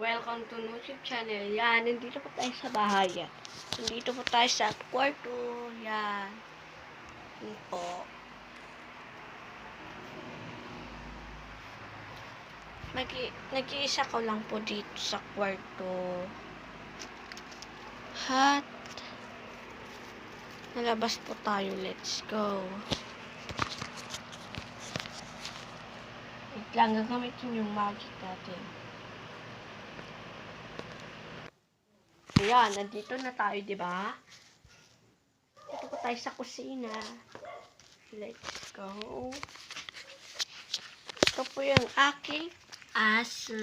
welcome to YouTube channel. Yan, nandito po tayo sa bahay. Yan. Nandito po tayo sa kwarto. Yan. Yan po. Nag-iisa ko lang po dito sa kwarto. At nalabas po tayo. Let's go. Wait lang, gagamitin yung magic natin. Ayan, nandito na tayo, di ba? Dito po tayo sa kusina. Let's go. Ito po yung aking aso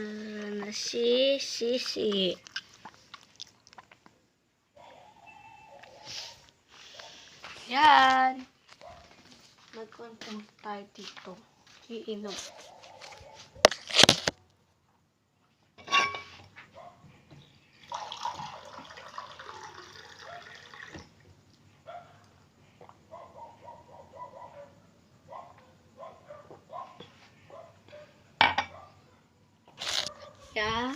na si Sisi. Yan. Magkontrol tayo dito. Iinom. Yan.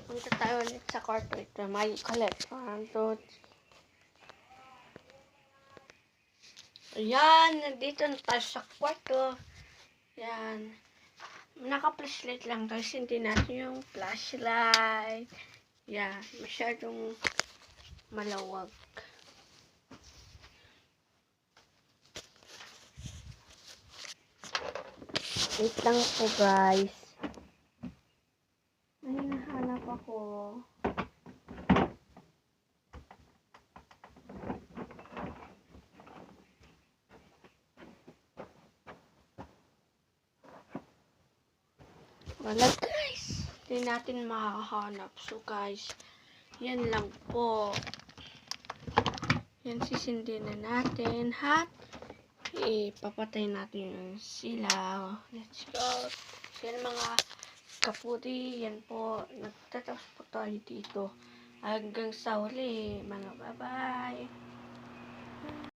Punta tayo ulit sa kwarto. Ito, may collect. 1, 2, 3. Ayan, nandito na tayo sa kwarto. Yan. Naka-flashlight lang. Tapos hindi natin yung flashlight. Yan. Masyadong malawag. Wait lang po, guys. May nahanap ako. Wala, guys. Hindi natin makahanap. So, guys, yan lang po. Yan, sisindi na natin. At ipapatay natin yung silaw. Let's go. So, yan mga kapudi. Yan po. Nagtatapos po tayo dito. Hanggang sa uli. Mga bye-bye.